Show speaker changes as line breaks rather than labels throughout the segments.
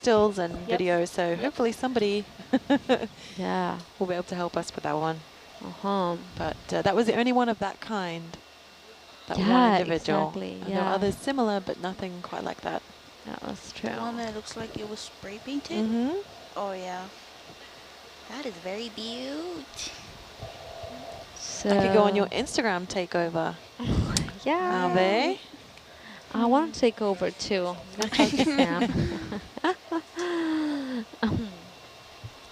stills and videos, so hopefully somebody
Yeah.
will be able to help us with that one.
Uh-huh.
But that was the only one of that kind. That one
Yeah,
individual.
exactly.
And there are
Yeah.
others similar, but nothing quite like that.
That was true.
One that looks like it was spray painted.
Mm-hmm.
Oh yeah, that is very beaut.
So
I could go on your Instagram takeover.
yeah.
Are they?
I want to take over too. I'm gonna talk to Sam.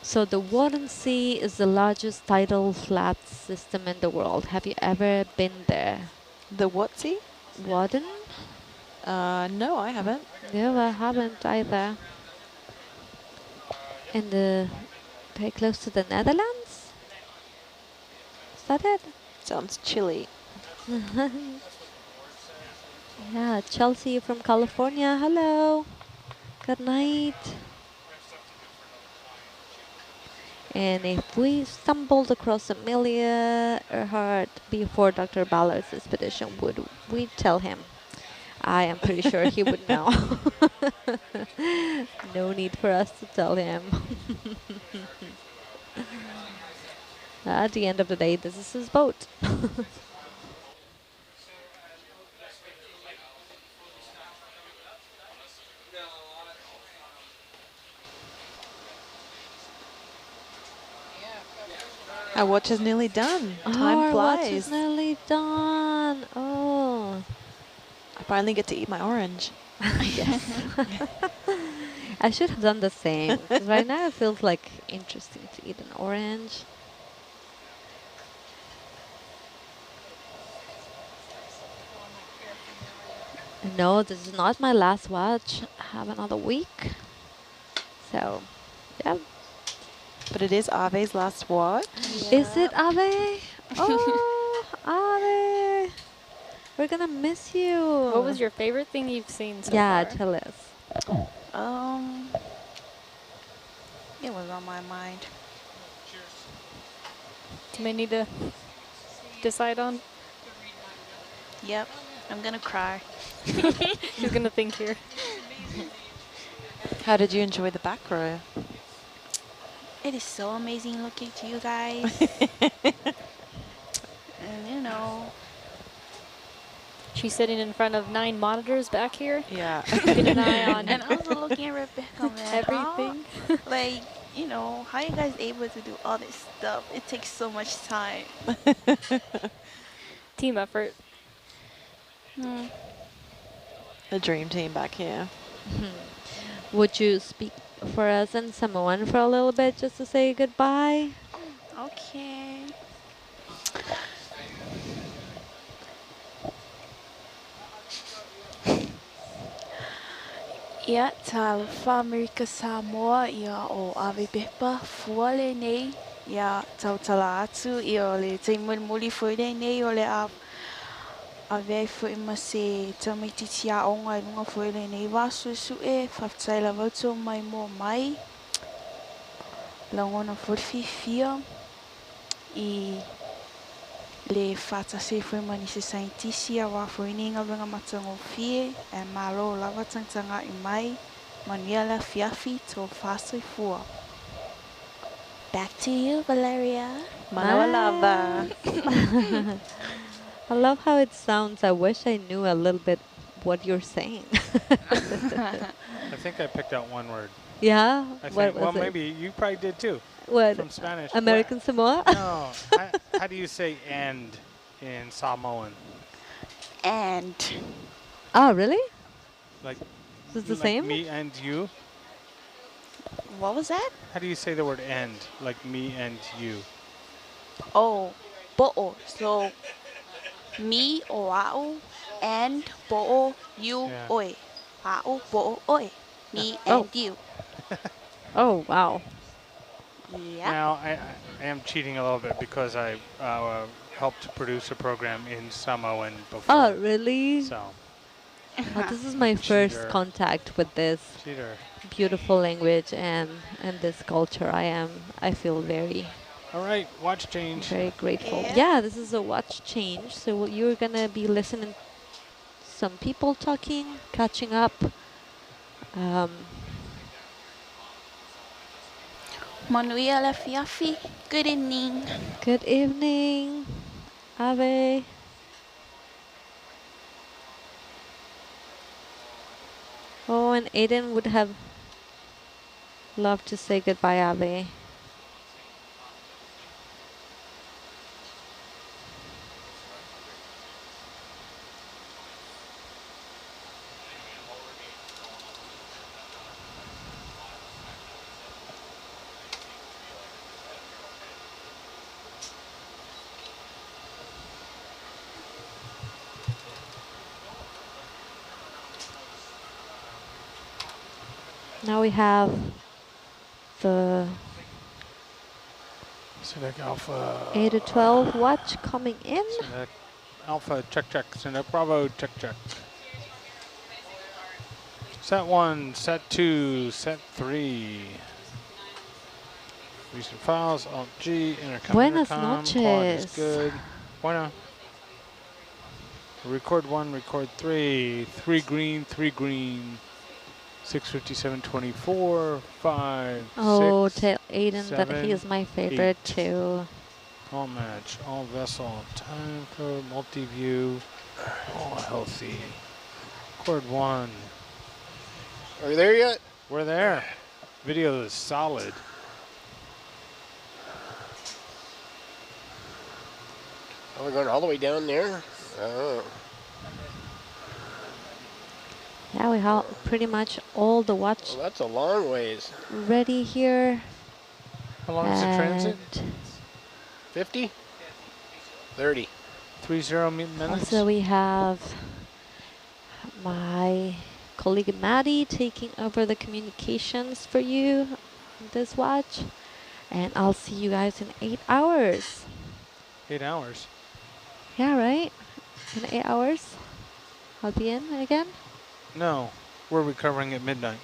So the Warden Sea is the largest tidal flat system in the world. Have you ever been there?
The whatsy?
Warden?
No, I haven't.
No, I haven't either. In the very close to the Netherlands? Is that it?
Sounds chilly.
Yeah, Chelsea from California. Hello. Good night. And if we stumbled across Amelia Earhart before Dr. Ballard's expedition, would we tell him? I am pretty sure he would know. No need for us to tell him. At the end of the day, this is his boat.
Our watch is nearly done. Time
Our
flies.
watch is nearly done. Oh.
I finally get to eat my orange.
Yes. I should have done the same. 'Cause right now it feels like interesting to eat an orange. No, this is not my last watch. I have another week. So, yeah.
But it is Ave's last watch.
Is it Ave? Oh, Ave. We're gonna miss you.
What was your favorite thing you've seen so
Yeah,
far?
tell us.
It was on my mind.
Do we need to decide on?
Yep, I'm gonna cry.
She's gonna think here.
How did you enjoy the back row?
It is so amazing looking to you guys. And you know,
She's sitting in front of 9 monitors back here,
Yeah.
keeping an eye on
and also looking at Rebecca, man.
everything.
Like, you know, how you guys able to do all this stuff? It takes so much time.
Team effort.
The dream team back here.
Would you speak for us in Samoan for a little bit just to say goodbye?
Okay. Ia tal America Samoa ia o Ave Pepa fuale nei ia tau tala atu ia o le teimuri muli fuile nei o le Ave fui ma se tamaititi a onga i lunga fuile nei wasu su e whaftaila wautu mai mo mai langona furfifia i le fata se foi mani se saintisi a wa foi ninga venga matango fie e malo lava tangtanga i mai manuela fiafi to fasa i fua. Back to you, Valeria.
Manawa lava.
I love how it sounds. I wish I knew a little bit what you're saying.
I think I picked out one word.
Yeah?
I
What
think,
was
well,
it?
maybe you probably did too,
What?
from Spanish.
American Samoa?
No. How do you say "and" in Samoan?
And
Oh, really?
Like,
Is it the
like
same?
me and you?
what was that?
How do you say the word "and"? Like me and you.
Oh, bo'o. So me o a'u and bo'o you
Yeah.
oi. A'u bo'o oi. Me
Oh.
and you.
Oh, wow.
Yeah.
Now, I am cheating a little bit because I helped produce a program in Samoan before.
Oh, really?
So,
Oh, this is my first
Cheater.
contact with this
cheater.
beautiful language and this culture. I feel very,
All right, watch change.
very grateful.
Yeah.
Yeah, this is a watch change. So you're gonna be listening some people talking, catching up.
Monuia Lafiafi. Good evening.
Good evening, Ave. Oh, and Aiden would have loved to say goodbye, Ave. Now we have the
Synec Alpha.
8 to 12 watch coming in.
Synec Alpha, check, check. Synec Bravo, check, check. Set 1, set 2, set 3. Recent files, Alt G, intercom,
Buenas
intercom. Quad is
noches.
good. Bueno. Record 1, record 3. 3 green, 3 green. 657-24, 5,
Oh,
6.
tell Aiden that he is my favorite
8.
too.
All match, all vessel, time code, multi-view, all healthy. Chord 1.
Are you there yet?
We're there. Video is solid.
Are we going all the way down there? Oh.
Yeah, we have pretty much all the watch
Well, that's a long ways.
ready here.
How long is the transit?
And
50? 30.
30 minutes?
also we have my colleague Maddie taking over the communications for you on this watch. And I'll see you guys in 8 hours.
8 hours.
Yeah, right? In 8 hours? I'll be in again?
No, we're recovering at midnight.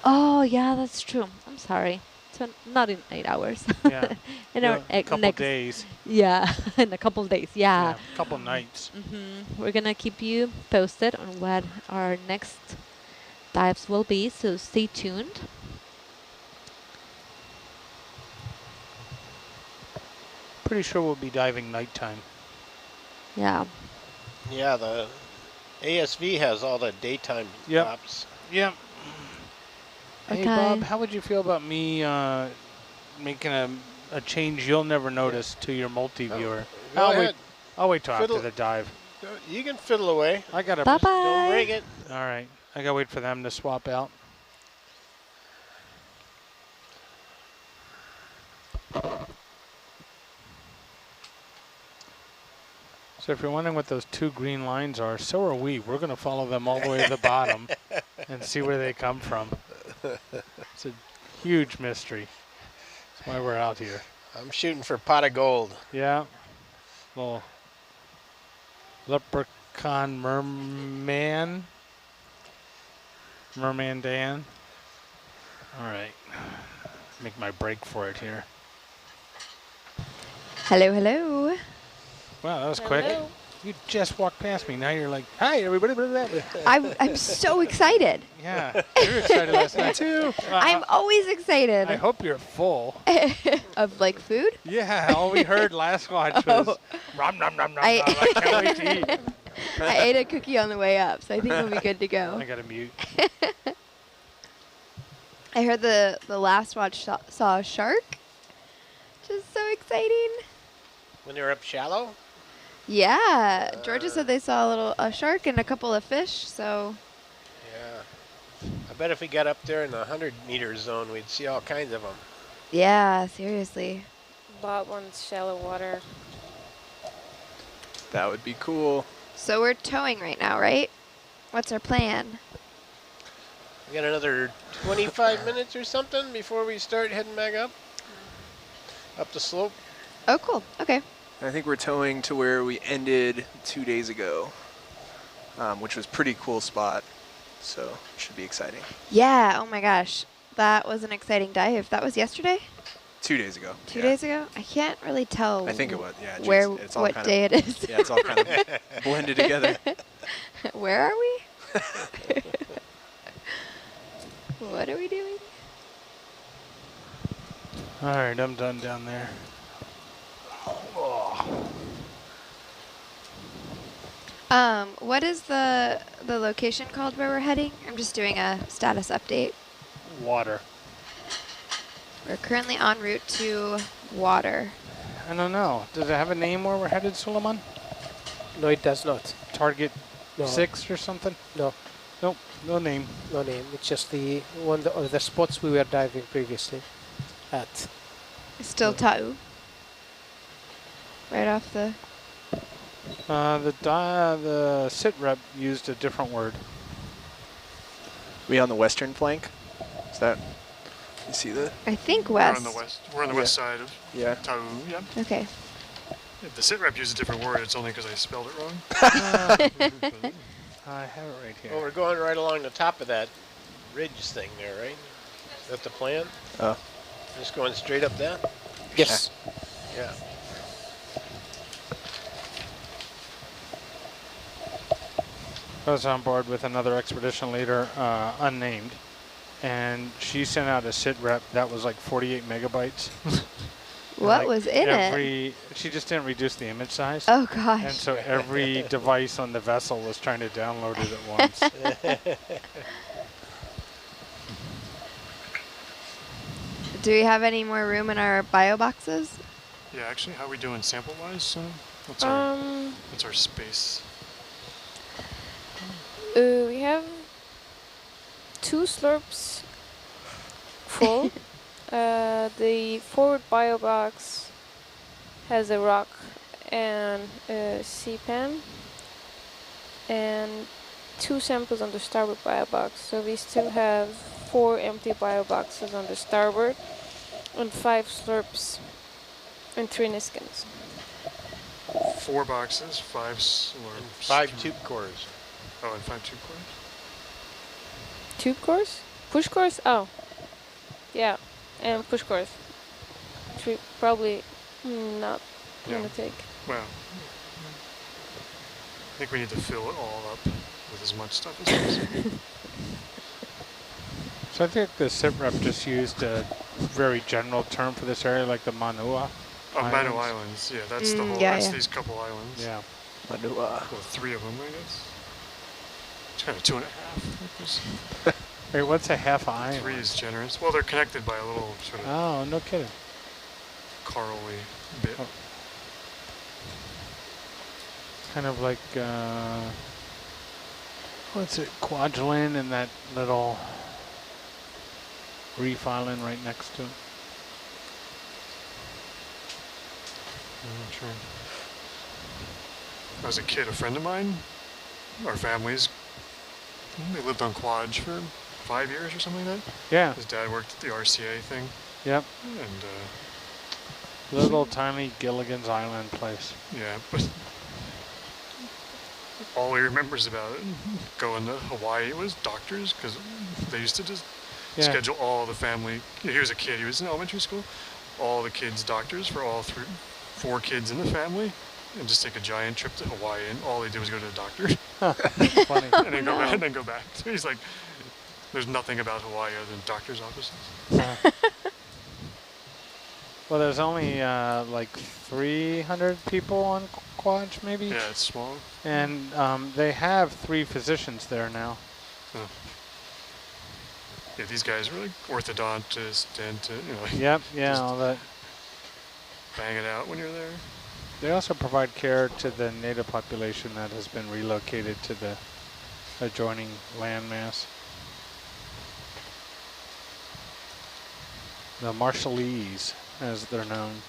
Oh, yeah, that's true. I'm sorry. So not in 8 hours.
Yeah.
In our
a couple
next
days.
Yeah, in a couple days. Yeah.
Couple nights.
We're gonna keep you posted on what our next dives will be, so stay tuned.
Pretty sure we'll be diving nighttime.
Yeah.
Yeah, the ASV has all the daytime
Yep.
drops.
Yep. Hey
Okay.
Bob, how would you feel about me making a change you'll never notice to your multi-viewer?
Go ahead.
I'll wait till
Fiddle-
after the dive.
You can fiddle away.
I gotta.
Bye-bye.
Don't break it.
All right. I gotta wait for them to swap out. So if you're wondering what those 2 green lines are, so are we. We're gonna follow them all the way to the bottom and see where they come from. It's a huge mystery. That's why we're out here.
I'm shooting for pot of gold.
Yeah. Little leprechaun merman. Merman Dan. All right. Make my break for it here.
Hello, hello.
Wow, that was quick. You just walked past me. Now you're like, hi, everybody.
I'm so excited.
Yeah, you were excited last night, too.
I'm always excited.
I hope you're full.
Of like food?
Yeah, all we heard last watch was, nom, nom, nom, nom, nom. I can't wait to eat.
I ate a cookie on the way up, so I think we'll be good to go.
I got to mute.
I heard the last watch saw a shark, which is so exciting.
When you're up shallow?
Yeah, Georgia said they saw a shark and a couple of fish, so.
Yeah. I bet if we got up there in the 100-meter zone, we'd see all kinds of them.
Yeah, seriously.
Bot wants shallow water.
That would be cool.
So we're towing right now, right? What's our plan?
We got another 25 minutes or something before we start heading back up the slope.
Oh, cool. Okay.
I think we're towing to where we ended 2 days ago, which was pretty cool spot. So it should be exciting.
Yeah, oh my gosh. That was an exciting dive. That was yesterday?
2 days ago.
2 days ago? I can't really tell.
I think it was, yeah.
Where,
it's all
what
kind
day
of,
it is.
Yeah, it's all kind of blended together.
Where are we? What are we doing?
All right, I'm done down there.
What is the location called where we're heading? I'm just doing a status update.
Water.
We're currently en route to water.
I don't know. Does it have a name where we're headed, Suleiman?
No, it does not.
Target
No.
6 or something?
No,
Nope, no name.
no name. It's just the one of the spots we were diving previously at.
Still Ta'u. Right off the...
The sit rep used a different word.
We on the western flank? Is that, you see the,
I think
We're
west.
on the west. We're on the west side of
yeah.
Tau. Yeah.
Okay.
If the sit rep used a different word, it's only because I spelled it wrong.
I have it right here.
Well, we're going right along the top of that ridge thing there, right? Is that the plan?
Oh.
Just going straight up that?
Yes.
Yeah.
I was on board with another expedition leader, unnamed, and she sent out a sit rep that was like 48 megabytes.
What was in it?
She just didn't reduce the image size.
Oh gosh.
And so every device on the vessel was trying to download it at once.
Do we have any more room in our bio boxes?
Yeah. Actually, how are we doing sample-wise? What's our space?
We have 2 slurps full. The forward bio box has a rock and a CPAN, and 2 samples on the starboard bio box. So we still have 4 empty bio boxes on the starboard, and 5 slurps and 3 Niskins.
4 boxes, 5 slurps.
5 tube cores.
Oh, and 5 tube cores.
Tube cores? Push cores? Oh. Yeah. And push cores. Which we probably not gonna take.
Well, I think we need to fill it all up with as much stuff as possible.
So I think the sit rep just used a very general term for this area, like the Manua.
Manu Islands, yeah, that's the whole,
yeah,
that's
yeah.
these couple islands.
Yeah.
Manua.
Well, 3 of them, I guess. It's kind of 2.5. Like this.
Wait, what's a half island?
3 is generous. Well, they're connected by a little sort of
Oh, no kidding.
corally bit.
Oh. Kind of like, what's it, Kwajalein and that little reef island right next to it.
I'm sure. As a kid, a friend of mine, our families, they lived on Quaj for 5 years or something like that.
Yeah,
His dad worked at the RCA thing,
yep.
and
Little tiny Gilligan's Island place.
yeah, but all he remembers about it, going to Hawaii, was doctors, because they used to just
Yeah.
schedule all the family. He was a kid, he was in elementary school, all the kids' doctors for all 4 kids in the family, and just take a giant trip to Hawaii, and all they did was go to the doctor.
Funny.
and then go back, and then go back. So he's like, there's nothing about Hawaii other than doctor's offices.
Well, there's only like 300 people on Quaj, maybe?
Yeah, it's small.
And they have 3 physicians there now.
Huh. Yeah, these guys were like orthodontists, dentists, you know,
Yep, yeah,
Just-
all that.
bang it out when you're there.
They also provide care to the native population that has been relocated to the adjoining landmass. The Marshallese, as they're known.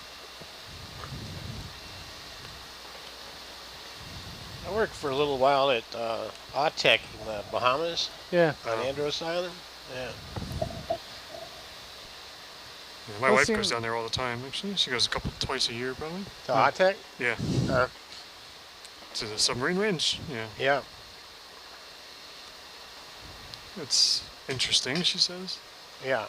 I worked for a little while at AUTEC in the Bahamas
Yeah.
on Andros Island. Yeah.
Yeah, my
Well,
wife
seem-
goes down there all the time, actually. She goes twice a year, probably.
To AUTEC?
Yeah,
Uh,
to the submarine range. Yeah,
yeah.
it's interesting, she says.
Yeah.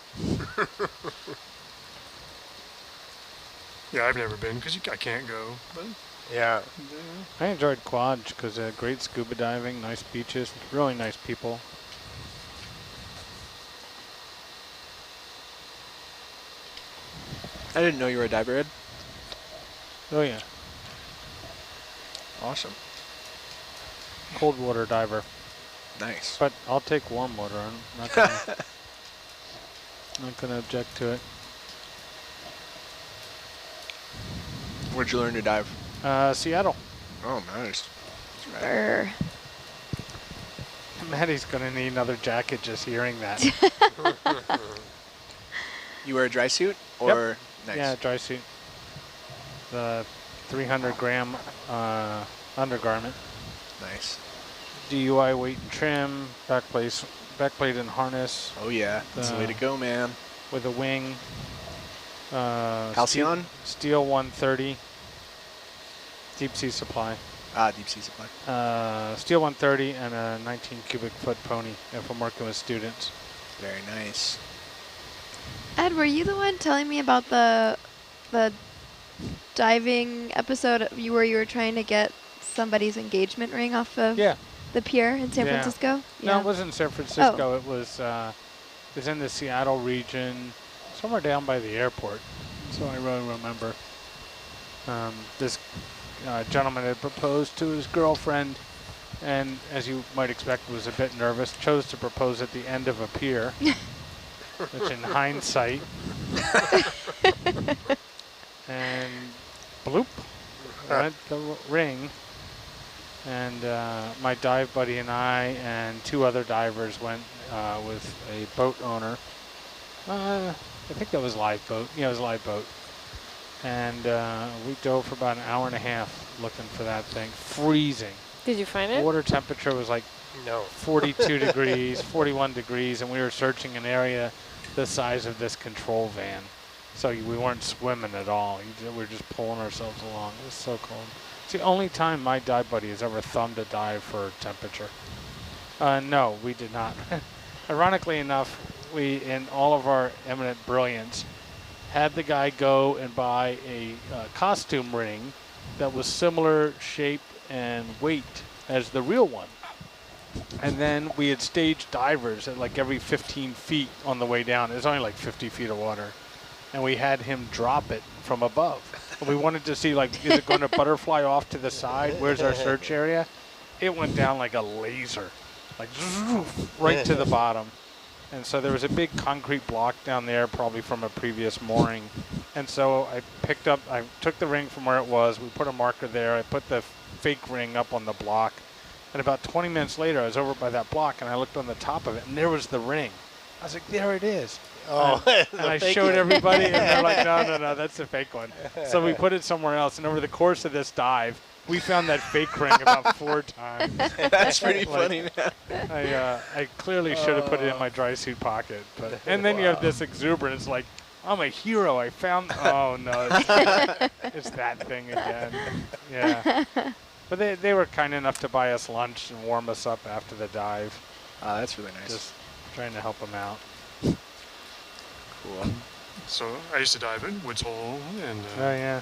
Yeah, I've never been, because I can't go, but
Yeah.
I enjoyed Quaj because great scuba diving, nice beaches, really nice people.
I didn't know you were a diver, Ed.
Oh yeah,
Awesome.
cold water diver.
Nice.
But I'll take warm water. I'm not gonna, not gonna object to it.
Where'd you learn to dive?
Seattle.
Oh, nice. That's right.
Brr.
Maddie's gonna need another jacket just hearing that.
You wear a dry suit or nice?
Yeah, dry suit. The 300 gram undergarment.
Nice.
DUI weight and trim, backplate and harness
Oh yeah, that's the way to go, man.
with a wing.
Halcyon?
Steel 130. Deep sea supply.
Ah, deep sea supply.
Steel 130 and a 19 cubic foot pony if I'm working with students.
Very nice.
Ed, were you the one telling me about the diving episode where you were trying to get somebody's engagement ring off of
Yeah.
the pier in San
Yeah.
Francisco?
No, it wasn't San Francisco.
Oh.
It was in the Seattle region, somewhere down by the airport. So I really remember. This gentleman had proposed to his girlfriend, and as you might expect, was a bit nervous. Chose to propose at the end of a pier, which in hindsight, and bloop, went the ring. And my dive buddy and I and 2 other divers went with a boat owner. I think that was live boat. Yeah, it was a live boat. And we dove for about an hour and a half looking for that thing. Freezing.
Did you find it?
Water temperature was like
No.
42 degrees, 41 degrees, and we were searching an area the size of this control van. So we weren't swimming at all. We were just pulling ourselves along. It was so cold. It's the only time my dive buddy has ever thumbed a dive for temperature. No, we did not. Ironically enough, we, in all of our eminent brilliance, had the guy go and buy a costume ring that was similar shape and weight as the real one. And then we had staged divers at like every 15 feet on the way down. It was only like 50 feet of water. And we had him drop it from above. And we wanted to see, like, is it going to butterfly off to the side? Where's our search area? It went down like a laser, like right to the bottom. And so there was a big concrete block down there, probably from a previous mooring. And so I took the ring from where it was. We put a marker there. I put the fake ring up on the block. And about 20 minutes later, I was over by that block, and I looked on the top of it, and there was the ring. I was like, there it is.
Oh,
And I showed everybody, and they're like, no, that's the fake one. So we put it somewhere else, and over the course of this dive, we found that fake ring about 4 times.
That's pretty funny, man.
I clearly should have put it in my dry suit pocket. And then you have this exuberance, like, I'm a hero. I found. Oh no, it's that thing again. Yeah. But they were kind enough to buy us lunch and warm us up after the dive.
That's really nice.
Just trying to help them out.
Cool.
So I used to dive in Woods Hole, and
Oh yeah.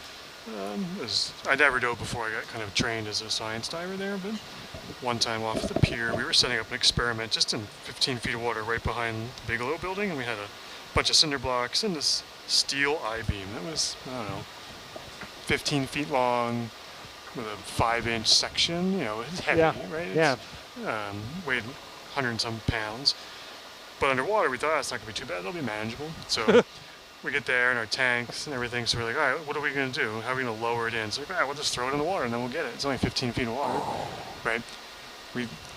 I never dove before I got kind of trained as a science diver there, but one time off the pier, we were setting up an experiment just in 15 feet of water right behind the Bigelow building, and we had a bunch of cinder blocks and this steel I-beam that was, I don't know, 15 feet long with a 5-inch section, you know, it's heavy, right?
Yeah.
Weighed 100 and some pounds. But underwater, we thought, it's not going to be too bad, it'll be manageable. So we get there in our tanks and everything, so we're like, all right, what are we going to do? How are we going to lower it in? So we're like, all right, we'll just throw it in the water and then we'll get it. It's only 15 feet of water, right?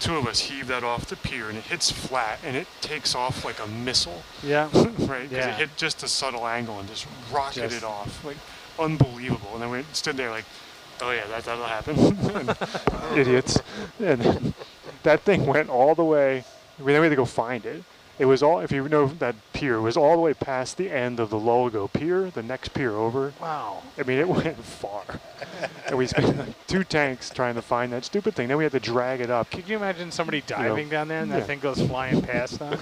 Two of us heave that off the pier and it hits flat and it takes off like a missile,
Yeah.
right? Because it hit just a subtle angle and just rocketed off, like unbelievable. And then we stood there like, oh yeah, that'll happen.
Idiots. And then that thing went all the way. Then we had to go find it. It was all, if you know that pier, it was all the way past the end of the Logo Pier, the next pier over.
Wow.
I mean, it went far. And we spent like 2 tanks trying to find that stupid thing. Then we had to drag it up.
Could you imagine somebody diving down there and that thing goes flying past them?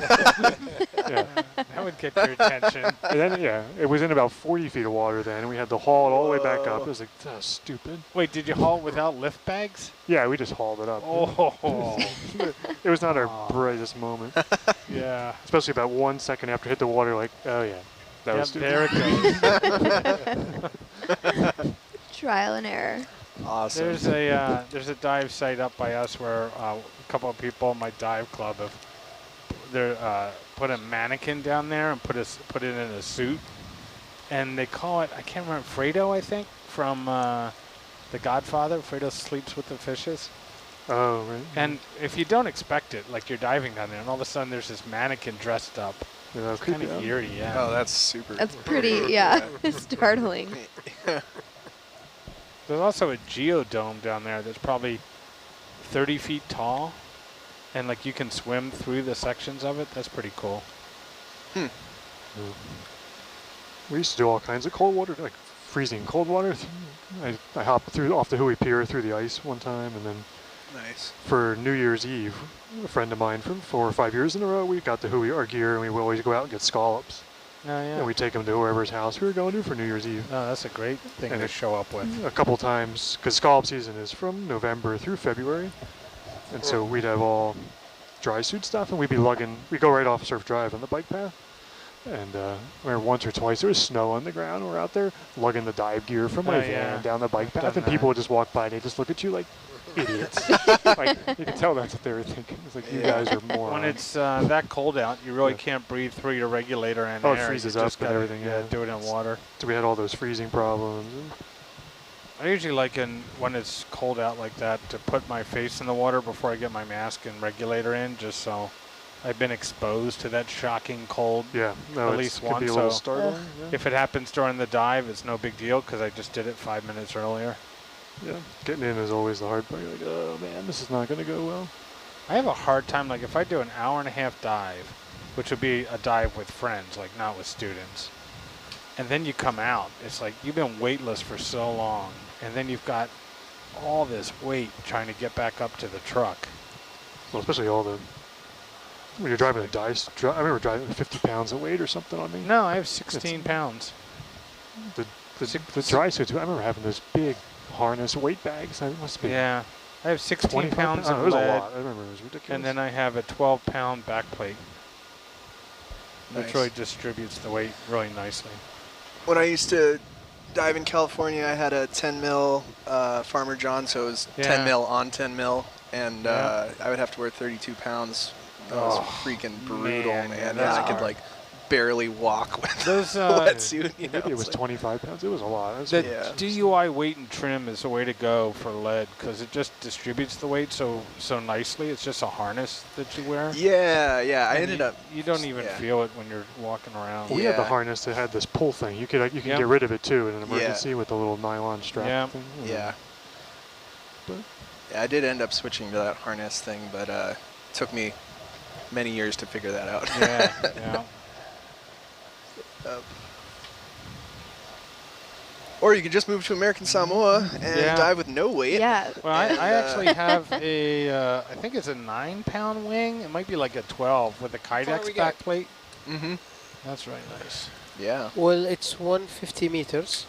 Yeah.
That would get your attention.
And then, it was in about 40 feet of water then, and we had to haul it all the way back up. It was like, that's stupid.
Wait, did you haul it without lift bags?
Yeah, we just hauled it up.
Oh.
It was not our brightest moment.
Yeah.
Especially about 1 second after it hit the water, like, oh yeah. That was
Yep,
stupid.
there it goes.
Trial and error.
Awesome.
There's a dive site up by us where a couple of people in my dive club have put a mannequin down there and put it in a suit, and they call it, I can't remember, Fredo, I think, from The Godfather. Fredo sleeps with the fishes.
Oh, right.
And if you don't expect it, like you're diving down there, and all of a sudden there's this mannequin dressed up.
Yeah, that was
It's kind
creepy,
of
huh?
eerie, yeah.
Oh, that's super.
That's pretty, yeah, startling.
There's also a geodome down there that's probably 30 feet tall, and like you can swim through the sections of it. That's pretty cool.
Yeah. We used to do all kinds of cold water, like freezing cold water. I hopped off the Hui Pier through the ice one time, and then
Nice.
for New Year's Eve, a friend of mine from 4 or 5 years in a row, we got the Hui, our gear, and we would always go out and get scallops.
Oh, yeah.
And we take them to whoever's house we were going to for New Year's Eve.
Oh, that's a great thing
And
to
it-
show up with.
A couple times, because scallop season is from November through February, and so we'd have all dry suit stuff, and we'd go right off Surf Drive on the bike path. And I remember once or twice there was snow on the ground. We're out there lugging the dive gear from my
Oh,
van
yeah.
down the bike
I've
path,
done
and people
that.
would just walk by and they just look at you like idiots. Like, you can tell that's what they were thinking. It's like, you guys are morons.
When it's that cold out, you really
Yeah.
can't breathe through your regulator and
Oh, it
air.
freezes
You
up
just
and
gotta,
everything, yeah.
do it in water.
So we had all those freezing problems. And
I usually like when it's cold out like that to put my face in the water before I get my mask and regulator in, just so I've been exposed to that shocking cold.
yeah, no,
At
it's,
least
can
one,
be a little
so-
startling. Yeah.
If it happens during the dive, it's no big deal because I just did it 5 minutes earlier.
Yeah, getting in is always the hard part. You're like, oh man, this is not going to go well.
I have a hard time, like if I do an hour-and-a-half dive, which would be a dive with friends, like not with students, and then you come out, it's like you've been weightless for so long, and then you've got all this weight trying to get back up to the truck.
Well, especially when you're driving a dice. I remember driving 50 pounds of weight or something on me.
No, I have 16 pounds.
The dry suits. I remember having those big harness weight bags. It must have been
Yeah, I have 16
25
pounds
Oh,
of
it was
lead,
a lot. I remember it was ridiculous.
and then I have a 12-pound back plate, which
Nice.
really distributes the weight really nicely.
When I used to dive in California, I had a 10 mil Farmer John, so it was 10
Yeah.
mil on 10 mil, and
Yeah.
I would have to wear 32 pounds. That was
Oh,
freaking brutal,
man,
man.
yeah,
And
that's
I could
hard.
like barely walk with
Those,
a wetsuit. You know,
Maybe it was
it's like-
25 pounds. It was a lot. It was
The
Yeah.
DUI weight and trim is the way to go for lead because it just distributes the weight so nicely. It's just a harness that you wear.
Yeah, yeah. I
And
ended up.
You don't even
yeah.
feel it when you're walking around.
We had the
Yeah.
harness that had this pull thing. You can
Yep.
get rid of it too in an emergency with the little nylon strap
Yeah.
thing.
Yeah.
But
Yeah, I did end up switching to that harness thing, but it took me many years to figure that out.
Yeah, yeah.
Or you could just move to American Samoa and
Yeah.
dive with no weight.
Yeah,
Well,
And,
I actually have a, I think it's a 9-pound wing. It might be like a 12 with a
far
Kydex
we
back
got?
plate.
Mm-hmm.
That's really nice.
Yeah.
Well, it's 150 meters.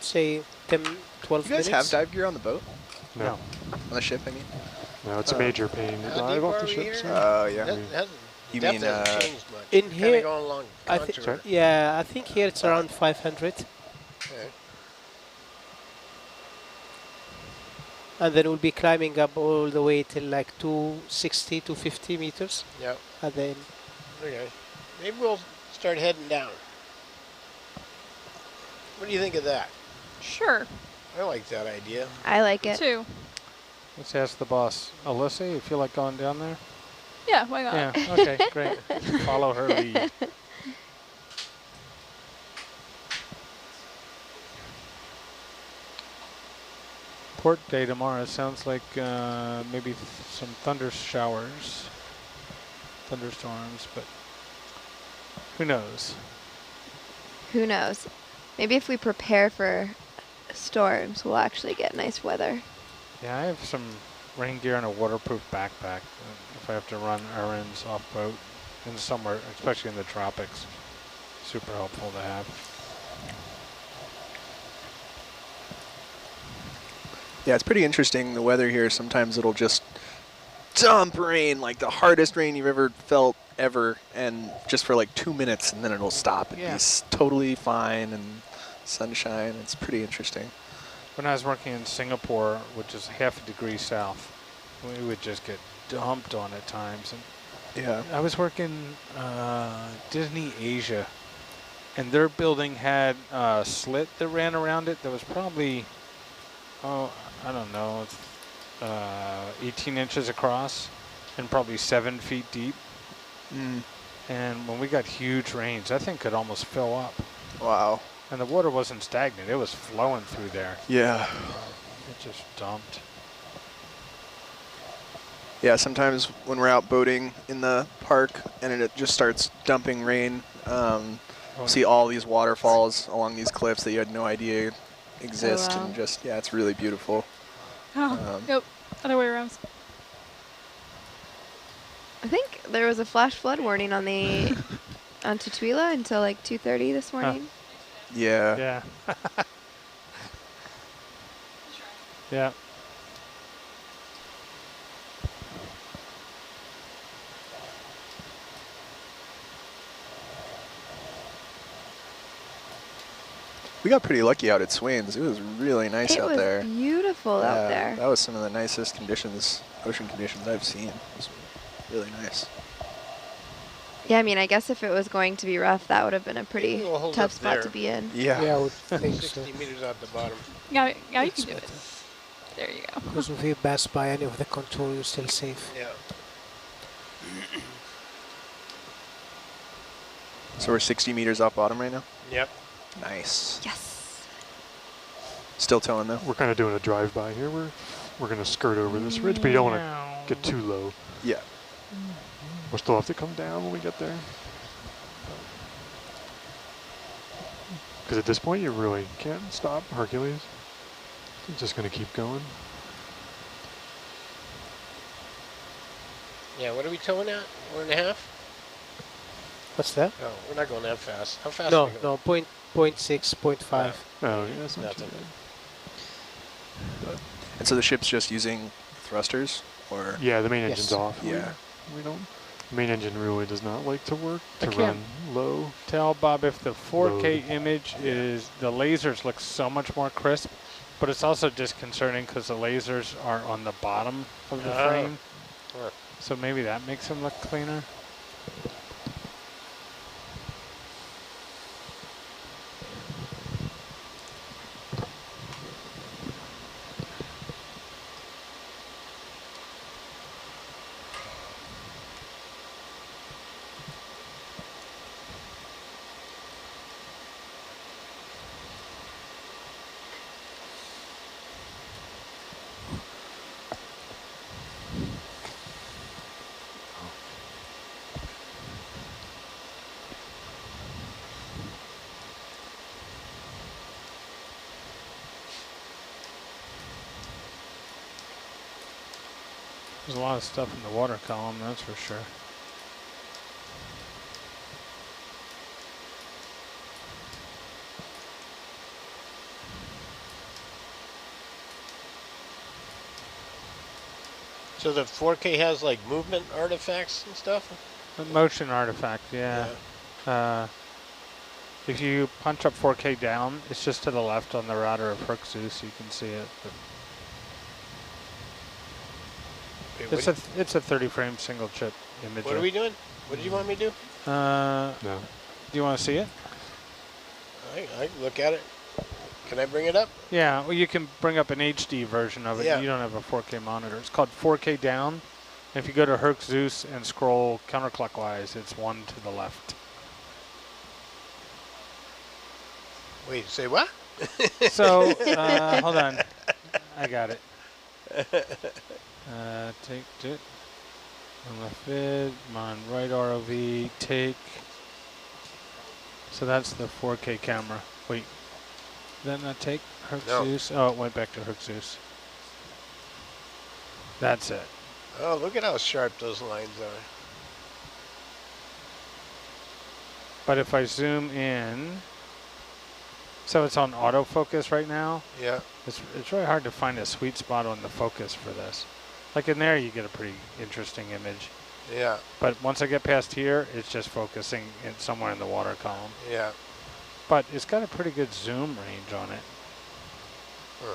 Say 10, 12
You guys
minutes.
have dive gear on the boat?
no,
On the ship, I mean?
no, it's a major pain to
How
dive
deep
off
are
the
we
ship.
here?
So.
Oh, yeah.
Hasn't
You
depth
mean,
hasn't changed much.
in
Kinda
here,
going along
I think,
contour.
yeah, I think here it's around 500.
Okay.
And then we'll be climbing up all the way till like 260 to 50 meters.
Yep.
And then,
Okay. Maybe we'll start heading down. What do you think of that?
Sure.
I like that idea.
I like it.
Too.
Let's ask the boss. Alyssa, you feel like going down there?
Yeah, why not?
Yeah, okay, great. Follow her lead. Port day tomorrow. Sounds like maybe some thunderstorms, but who knows?
Who knows? Maybe if we prepare for storms, we'll actually get nice weather.
Yeah, I have some rain gear and a waterproof backpack if I have to run errands off boat in the summer, especially in the tropics. Super helpful to have.
Yeah, it's pretty interesting, the weather here. Sometimes it'll just dump rain, like the hardest rain you've ever felt forever and just for like 2 minutes, and then it'll stop and be totally fine and sunshine. It's pretty interesting.
When I was working in Singapore, which is half a degree south, we would just get dumped on at times. And
Yeah.
I was working Disney Asia, and their building had a slit that ran around it that was probably, I don't know, 18 inches across and probably 7 feet deep.
Mm.
And when we got huge rains, that thing could almost fill up.
Wow.
And the water wasn't stagnant. It was flowing through there.
Yeah.
It just dumped.
Yeah, sometimes when we're out boating in the park and it just starts dumping rain, see all these waterfalls along these cliffs that you had no idea exist.
wow.
And just, yeah, it's really beautiful.
Oh, nope. Other way around. I think there was a flash flood warning on the on Tutuila until like 2:30 this morning.
Yeah.
Yeah. Yeah.
We got pretty lucky out at Swains. It was really nice
It
out
was
there.
beautiful out there.
That was some of the nicest conditions, ocean conditions I've seen. It was really nice.
Yeah, I mean, I guess if it was going to be rough, that would have been a pretty
We'll hold
tough
up
spot
there.
to be in.
Yeah.
Yeah, I would think so.
60 meters out the bottom.
Yeah, yeah, you
That's
can do it.
better.
There you go.
Because if you pass by any of the control, you're still safe.
Yeah.
So we're 60 meters off bottom right now?
Yep.
Nice.
Yes.
Still towing though?
We're kind of doing a drive-by here. We're going to skirt over this ridge, but you don't want to get too low.
Yeah.
We'll still have to come down when we get there. Because at this point, you really can't stop Hercules. It's just going to keep going.
Yeah, what are we towing at? 1.5?
What's that?
Oh, we're not going that fast. How fast
No,
are we going?
no, point 0.6, 0.5.
Oh, yeah, that's not too
Nothing.
bad.
And so the ship's just using thrusters? Or
Yeah, the main
Yes.
engine's off.
Yeah.
We don't. The main engine really does not like to work
I
to
can't
run low.
Tell Bob if the 4K
Load.
image is, the lasers look so much more crisp, but it's also disconcerting because the lasers are on the bottom of the
Ah.
frame.
Huh.
So maybe that makes them look cleaner. There's a lot of stuff in the water column, that's for sure.
So the 4K has like movement artifacts and stuff?
A motion artifact, yeah. If you punch up 4K down, it's just to the left on the router of Hercules, you can see it. But
Wait,
it's a 30 frame single chip image.
what are we doing? What did you want me to do?
No.
Do you want to see it?
I can look at it. Can I bring it up?
Yeah, well, you can bring up an HD version of it.
Yeah.
You don't have a 4K monitor. It's called 4K down. If you go to Hercules and scroll counterclockwise, it's one to the left.
Wait, say what?
So, hold on. I got it. Take it. On left vid, on right ROV, take. So that's the 4K camera. Wait, did that not take Hercules? Oh, it went back to Hercules. That's it.
Oh, look at how sharp those lines are.
But if I zoom in, so it's on autofocus right now.
Yeah.
It's really hard to find a sweet spot on the focus for this. Like in there, you get a pretty interesting image.
Yeah.
But once I get past here, it's just focusing in somewhere in the water column.
Yeah.
But it's got a pretty good zoom range on it.
Huh.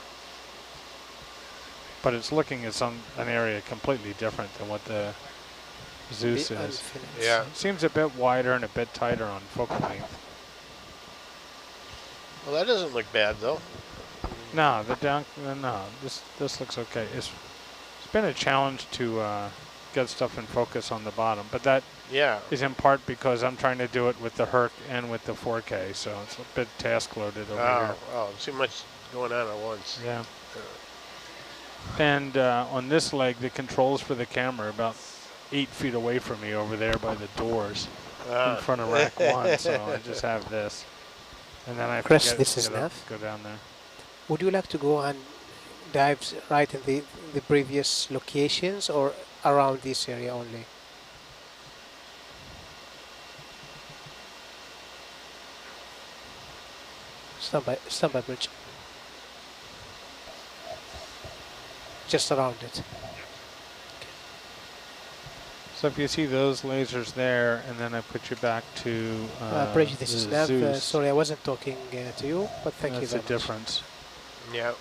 But it's looking at an area completely different than what the Zeus is.
Yeah.
It seems a bit wider and a bit tighter on focal length.
Well, that doesn't look bad though.
No, this looks okay. It's been a challenge to get stuff in focus on the bottom, but that is in part because I'm trying to do it with the Herc and with the 4K, so it's a bit task loaded over here.
Oh, too much going on at once.
Yeah. And on this leg, the controls for the camera are about 8 feet away from me over there by the doors in front of rack 1, so I just have this. And then I have
Chris,
to
this is Nav.
go down there.
Would you like to go and dive right in the previous locations or around this area only? Stand by bridge. Just around it.
So if you see those lasers there, and then I put you back to
Bridge, this is
the
Nav.
Zeus.
Sorry, I wasn't talking to you, but thank you
That's
very
the
much.
difference.
Yeah.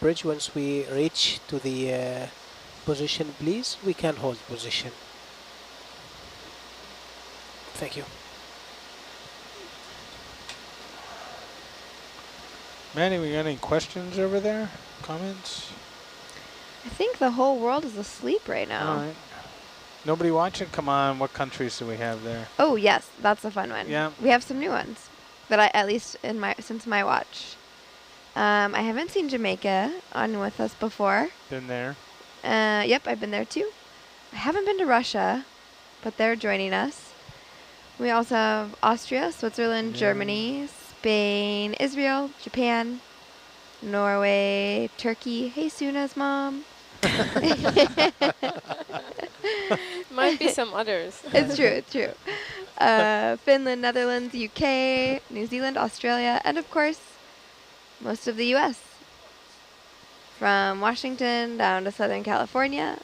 Bridge, once we reach to the position, please, we can hold position. Thank you.
Manny, we got any questions over there? Comments?
I think the whole world is asleep right now.
All right. Nobody watching? Come on. What countries do we have there?
Oh yes, that's a fun one.
Yeah.
We have some new ones that I, at least in since my watch. I haven't seen Jamaica on with us before.
Been there.
Yep, I've been there too. I haven't been to Russia, but they're joining us. We also have Austria, Switzerland, Germany, Spain, Israel, Japan, Norway, Turkey. Hey, Suna's mom.
Might be some others.
It's true, it's true. Finland, Netherlands, UK, New Zealand, Australia, and of course, most of the US. From Washington down to Southern California,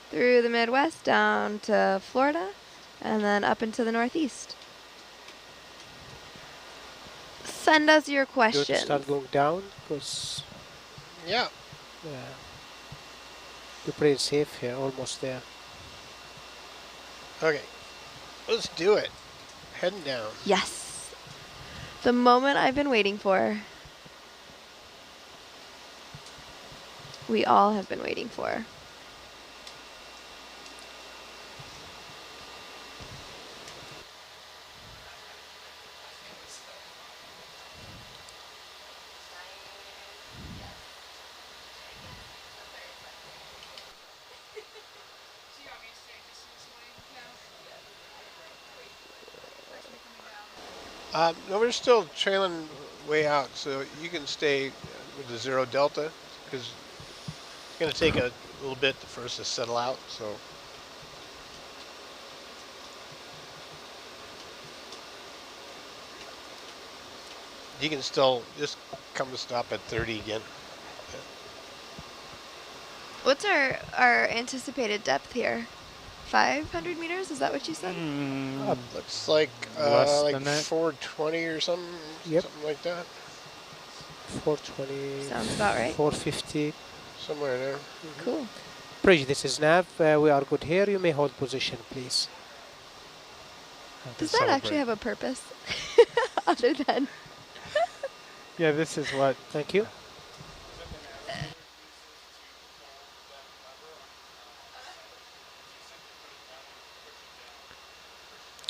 through the Midwest down to Florida, and then up into the Northeast. Send us your
Do you
questions.
start going down? Because
Yeah.
we're pretty safe here, almost there.
Okay. Let's do it. Heading down.
Yes. The moment I've been waiting for. We all have been waiting for.
No, we're still trailing way out, so you can stay with the 0 delta because it's going to take a little bit for us to settle out. So you can still just come to stop at 30 again.
What's our anticipated depth here? 500 meters? Is that what you said?
Looks like
Less
like
than that?
420 or something,
Yep.
something like that,
420,
Sounds about right.
450.
somewhere there.
Cool.
Bridge, this is Nav. We are good here. You may hold position, please.
Does that actually have a purpose? Other than...
Yeah, this is what.
Thank you.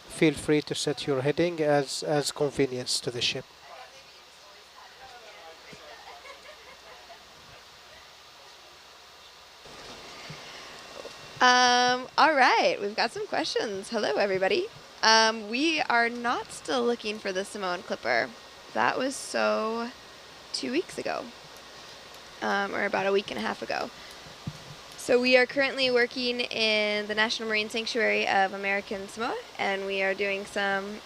Feel free to set your heading as convenience to the ship.
All right, we've got some questions. Hello, everybody. We are not still looking for the Samoan Clipper. That was 2 weeks ago, or about a week and a half ago. So we are currently working in the National Marine Sanctuary of American Samoa, and we are doing some,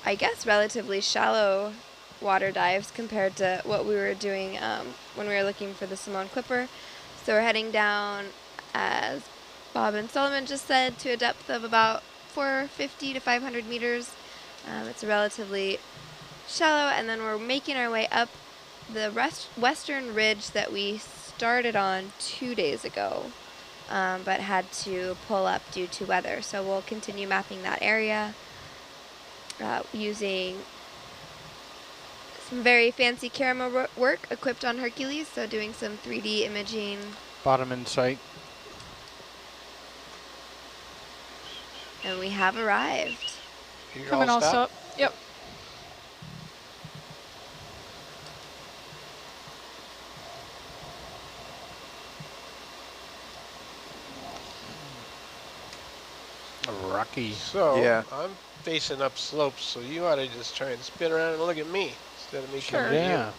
I guess, relatively shallow water dives compared to what we were doing when we were looking for the Simone Clipper. So we're heading down, as Bob and Solomon just said, to a depth of about 450 to 500 meters. It's relatively shallow, and then we're making our way up the western ridge that we started on 2 days ago, but had to pull up due to weather. So we'll continue mapping that area using some very fancy camera work equipped on Hercules, so doing some 3D imaging.
Bottom in sight.
And we have arrived.
You're
Coming all stop. Yep.
Rocky.
So,
Yeah.
I'm facing up slopes, so you ought to just try and spin around and look at me instead of me
Sure.
coming at you.
Yeah.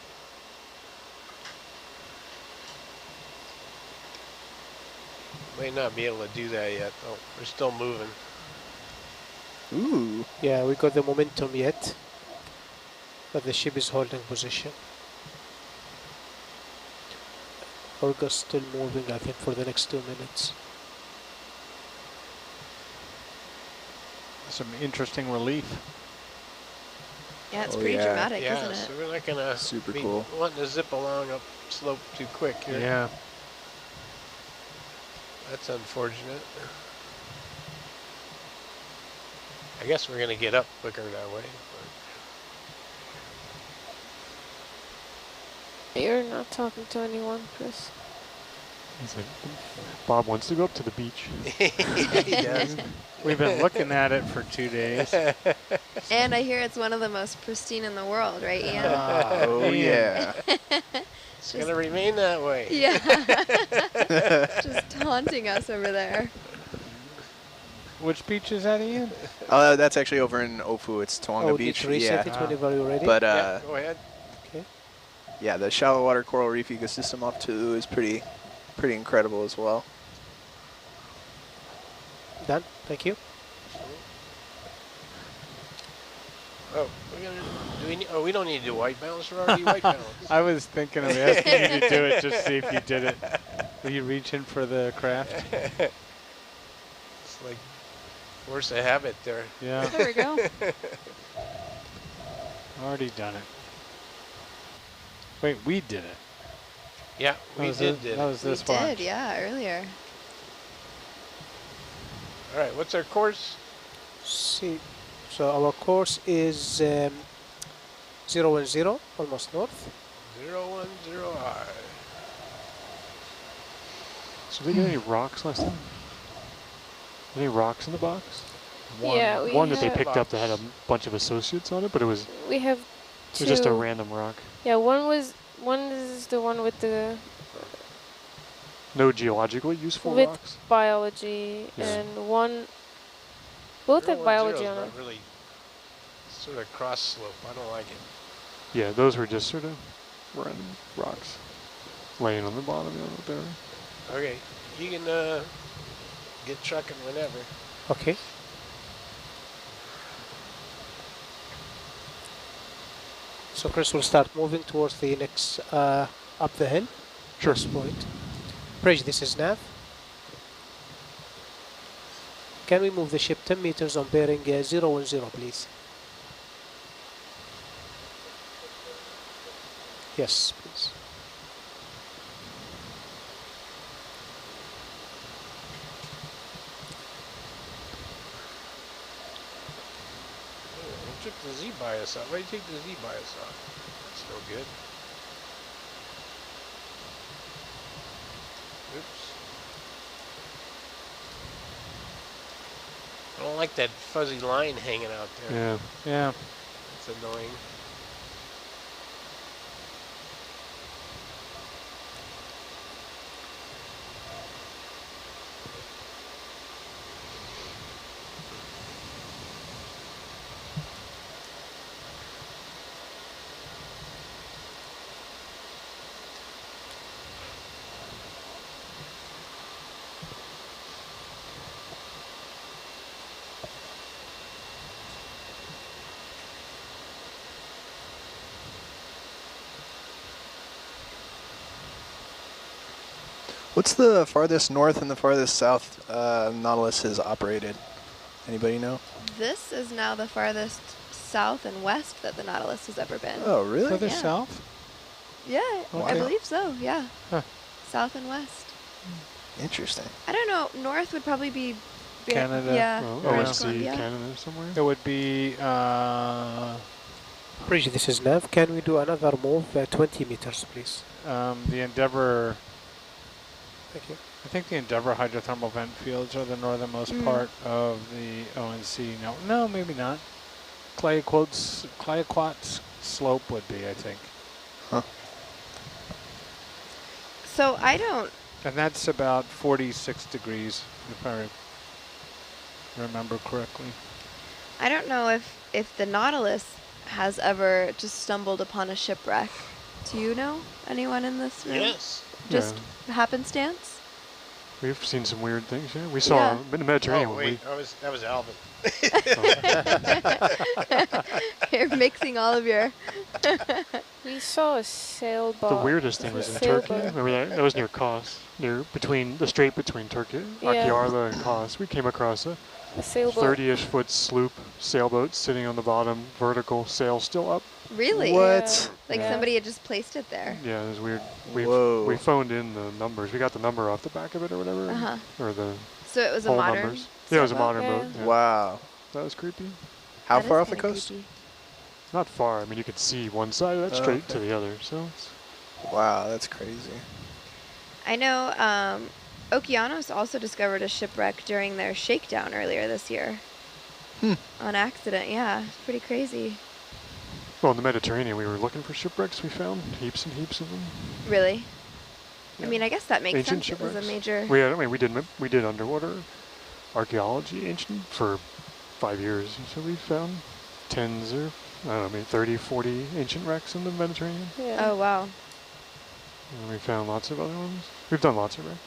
May not be able to do that yet. Oh, we're still moving.
Ooh.
Yeah, we got the momentum yet, but the ship is holding position. Orga's still moving, I think, for the next 2 minutes.
Some interesting relief.
Yeah, it's
Oh,
pretty
yeah.
dramatic,
Yeah,
isn't it?
so we're not gonna
Super
be
cool.
wanting to zip along up slope too quick here.
Yeah.
That's unfortunate. I guess we're gonna get up quicker that way.
You're not talking to anyone, Chris.
He's like, Bob wants to go up to the beach.
He does.
We've been looking at it for 2 days.
And I hear it's one of the most pristine in the world, right, Ian?
Oh, yeah.
It's gonna remain that way.
Yeah. Just taunting us over there.
Which beach is that, Ian?
That's actually over in Ofu. It's Tawanga
Oh,
Beach.
reset
Yeah.
it whenever you're ready.
But
Yeah, go ahead.
Okay.
yeah, the shallow water coral reef ecosystem up to is pretty incredible as well.
Done. Thank you.
Oh, we're gonna do we need, oh, we don't need to do white balance. We're already white balance.
I was thinking of asking you to do it just to see if you did it. Were you reaching for the craft?
It's like force a habit there.
Yeah.
There we go.
Already done it. Wait, we did it.
Yeah, we
That
did
That
it.
was
We
this one.
did, yeah, earlier.
All right, what's our course?
See, so our course is 010, almost north.
010R.
So did they get any rocks last time? Any rocks in the box?
Yeah, we
one that they
have-
picked up that had a bunch of associates on it, but it was
We have two.
just a random rock.
Yeah, one is the one with the
No geologically useful
with
rocks.
biology,
Yeah.
and both have
010
biology
is
on it.
not really sort of cross slope. I don't like it.
Yeah, those were just sort of random rocks laying on the bottom of the area.
Okay, you can get trucking whenever.
Okay. So Chris will start moving towards the next up the hill.
Sure.
Next point. Bridge, this is nav. Can we move the ship 10 meters on bearing 010, please? Yes, please.
We took the Z bias off. Why did you take the Z bias off? That's no good. Oops. I don't like that fuzzy line hanging out there.
Yeah.
Yeah.
It's annoying.
What's the farthest north and the farthest south Nautilus has operated? Anybody know?
This is now the farthest south and west that the Nautilus has ever been.
Oh, really?
Further
Yeah.
south?
Yeah, I
Okay.
believe so, yeah.
Huh.
South and west.
Interesting.
I don't know, north would probably be
Canada.
Yeah,
Well,
British
ONC,
Columbia.
Canada somewhere.
It would be,
Bridge, this is Nav. Can we do another move? 20 meters, please.
the Endeavour.
Thank you.
I think the Endeavour hydrothermal vent fields are the northernmost part of the ONC. No, maybe not. Clayoquot's slope would be, I think.
Huh.
So I don't,
And that's about 46 degrees, if I remember correctly.
I don't know if the Nautilus has ever just stumbled upon a shipwreck. Do you know anyone in this room?
Yes.
Just happenstance?
We've seen some weird things. Yeah, we saw
Yeah.
in the Mediterranean.
Oh,
when
wait, that was Alvin.
You're mixing all of your...
We saw a sailboat.
the weirdest thing was in Turkey. Remember that? That was near Kos, between the strait between Turkey,
Yeah.
Akiarla and Kos. We came across a
A sailboat.
30-ish foot sloop sailboat sitting on the bottom, vertical, sail still up.
Really?
What?
Like
Yeah.
somebody had just placed it there.
Yeah, it was weird.
Whoa.
We phoned in the numbers. We got the number off the back of it or whatever,
Uh-huh.
or the
So it was a
whole
modern
numbers. Yeah, it was a
sailboat?
modern
Yeah.
boat. Yeah.
Wow.
That was creepy.
How
That is
far off the
kinda
coast?
creepy.
Not far. I mean, you could see one side of that
Oh,
straight
okay.
to the other. So it's
Wow, that's crazy.
I know Okeanos also discovered a shipwreck during their shakedown earlier this year. On accident, yeah. It's pretty crazy.
well in the Mediterranean. We were looking for shipwrecks. We found heaps and heaps of them.
Really?
Yeah.
I mean, I guess that makes
Ancient
sense. It was a
shipwrecks.
major...
We did underwater archaeology ancient for 5 years. So we found tens or I don't know, maybe 30, 40 ancient wrecks in the Mediterranean.
Yeah.
Oh, wow.
And we found lots of other ones. We've done lots of wrecks.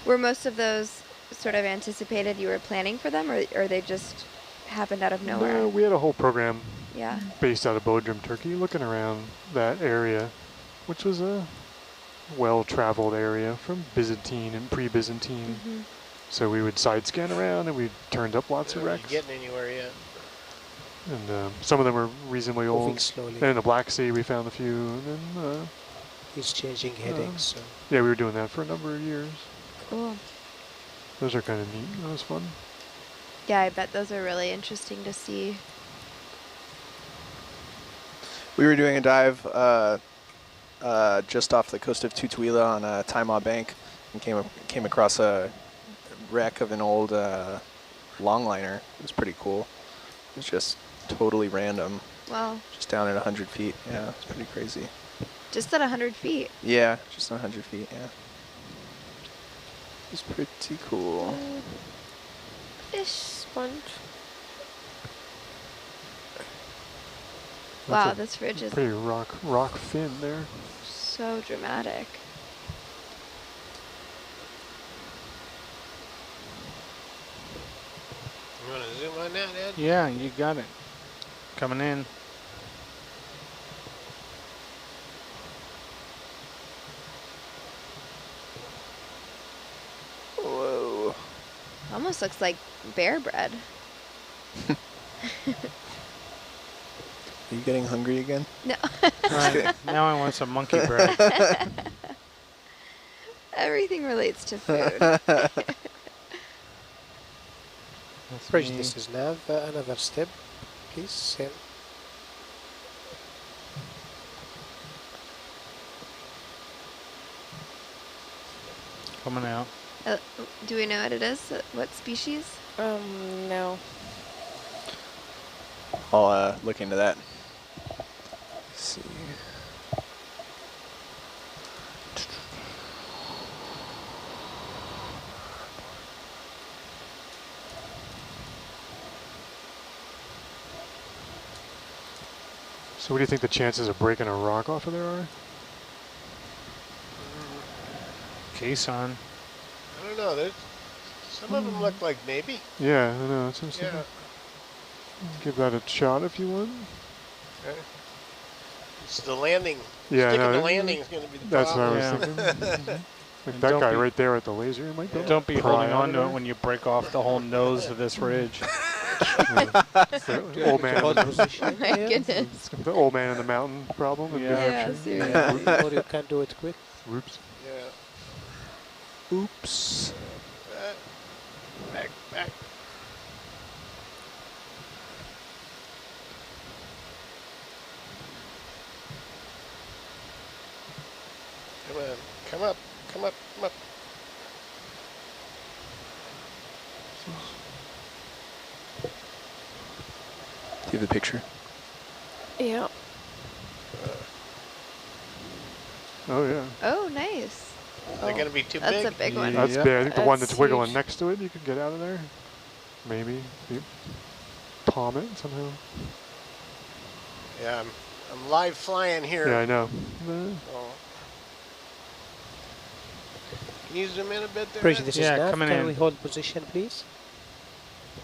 Were most of those sort of anticipated you were planning for them, or they just happened out of nowhere?
No, we had a whole program
Yeah.
based out of Bodrum, Turkey, looking around that area, which was a well-traveled area from Byzantine and pre-Byzantine.
Mhm.
So we would side scan around and we turned up lots of
Are you
wrecks.
getting anywhere yet?
And some of them were reasonably
Moving
old.
slowly.
And in the Black Sea we found a few. And then,
He's changing headings. So
yeah, we were doing that for a number of years.
Cool.
Those are kind of neat. That was fun.
Yeah, I bet those are really interesting to see.
We were doing a dive just off the coast of Tutuila on Taima Bank and came across a wreck of an old longliner. It was pretty cool. It was just totally random,
Wow.
just down at 100 feet. Yeah, it's pretty crazy.
Just at 100 feet.
Yeah, just 100 feet, yeah. It's pretty cool.
Fish sponge.
That's
Wow,
a
this ridge is
pretty rock fin there.
so dramatic.
You want to zoom on that, Ed?
Yeah, you got it. Coming in.
Whoa.
Almost looks like bear bread.
Are you getting hungry again?
No.
Right, now I want some monkey bread.
Everything relates to food.
That's
Bridge,
me.
this is Nav. Another step, please. Sail.
Coming out.
Do we know what it is? What species?
No.
I'll look into that. Let's see.
So what do you think the chances of breaking a rock off of there are?
Case on.
I don't know. There's, some of them look like maybe.
Yeah, I know. That's what I'm saying.
Yeah.
Give that a shot if you want.
Okay. It's the landing
Yeah,
Sticking
no,
the landing is going to be the
that's what I
problem.
was thinking. Like
And
that
don't
guy
be-
right there with the laser might go.
Don't be
pry
holding
out
on
of
to it
there.
when you break off the whole nose of this ridge.
The old man.
Hold
in the-
position.
My
yeah.
goodness.
The old man in the mountain problem. in New
Yeah.
Yeah,
Hampshire.
seriously.
Or you can do it quick.
Whoops.
Yeah.
Oops.
Back, back. Come on, come up, come up, come up.
Do you have the picture?
Yeah.
Oh yeah.
Oh, nice.
They're going to be too
That's
big.
a big one.
Yeah.
That's big. I think the one
That's
that's wiggling
huge.
next to it, you can get out of there. Maybe. You palm it somehow.
Yeah, I'm live flying here.
Yeah, I know.
Oh. Can you zoom in a bit there?
Bridge,
Ed?
this
Yeah,
is nav.
coming
Can
in.
we hold position, please?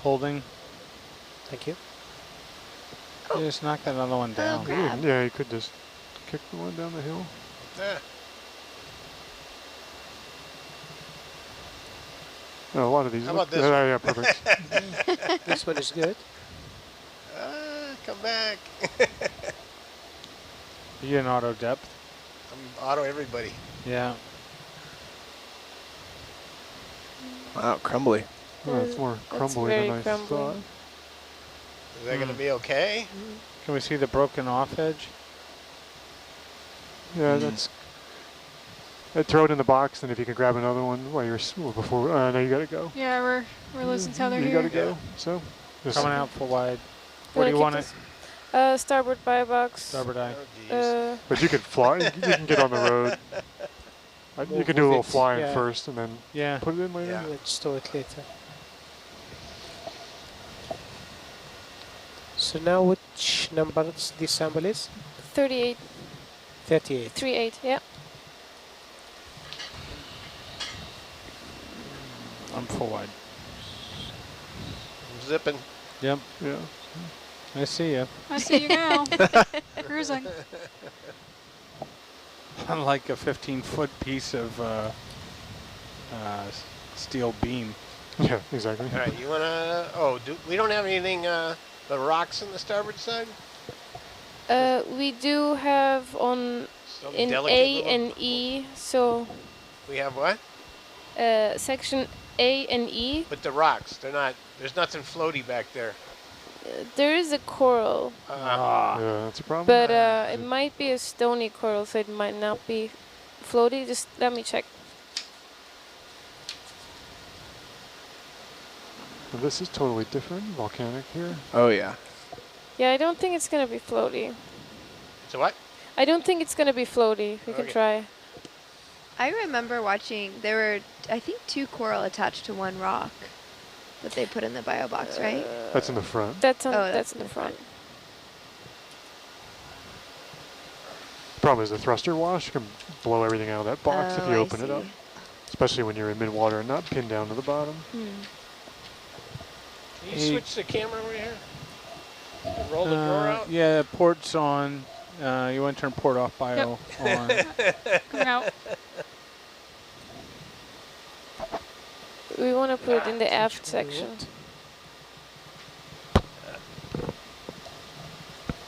Holding.
Thank you.
You just knock that other one down.
Grab.
Yeah, you could just kick the one down the hill.
Yeah.
Oh, a lot of these.
How
look-
about this
Yeah,
one?
yeah, perfect.
This one is good.
Come back.
You get an auto depth.
I'm auto everybody.
Yeah.
Wow, crumbly.
Oh, it's more
That's
crumbly
very
than I
crumbly.
thought.
Is that going to be okay?
Can we see the broken off edge?
Yeah, that's. Throw it in the box, and if you can grab another one while you're before. No, you gotta go.
Yeah, we're losing Tether
You
here.
gotta go. So. Just
Coming out full wide.
You
Where do you
wanna
want
keep
it?
this? Starboard buy box.
Starboard eye.
Oh, jeez.
But you can fly. You can get on the road. You
Move
can do a
with
little
it,
flying
yeah.
first, and then
Yeah.
put it in later.
Yeah.
Let's do it later. So now which number this sample is?
38,
38.
38, yeah.
I'm full wide.
I'm zipping.
Yep.
Yeah.
I see you.
I see you now. Cruising.
Like a 15-foot piece of steel beam.
Yeah, exactly.
All right, you want to... Oh, we don't have anything, the rocks on the starboard side?
We do have on
Some
in
delicate
A
little-
and E, so
We have what?
section A and E,
But the rocks, they're not... There's nothing floaty back there.
there is a coral,
Ah.
Yeah, that's a problem.
but it might be a stony coral, so it might not be floaty. Just let me check.
And this is totally different. Volcanic here.
Oh yeah.
Yeah, I don't think it's gonna be floaty.
So what?
I don't think it's gonna be floaty. We can
Okay.
try.
I remember watching, there were, I think, 2 coral attached to 1 rock that they put in the bio box, right?
That's in the front.
That's on.
Oh,
that's in the front.
Problem is the thruster wash can blow everything out of that box if
Oh,
you
I
open it up.
see.
Especially when you're in mid-water and not pinned down to the bottom.
Hmm.
Can you switch the camera over here? And roll the drawer out?
Yeah, port's on. You want to turn port off bio on.
Coming out.
We want to put it in the aft section.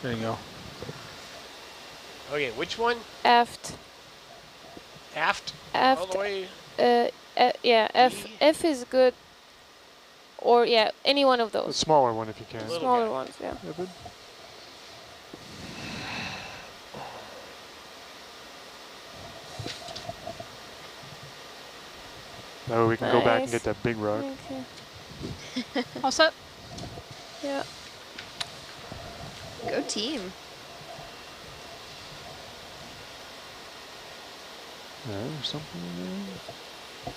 There you go.
Okay, which one?
Aft.
Aft? All the
Aft.
way?
Yeah. F.
E?
F is good. Or yeah, any one of
The
those.
smaller one if you can.
Little
Smaller
guy.
ones. Yeah.
Yeah, bud. No, we can go back and
Nice.
get that big rock.
Okay.
All set.
Yeah.
Go team.
Yeah, there's something in there.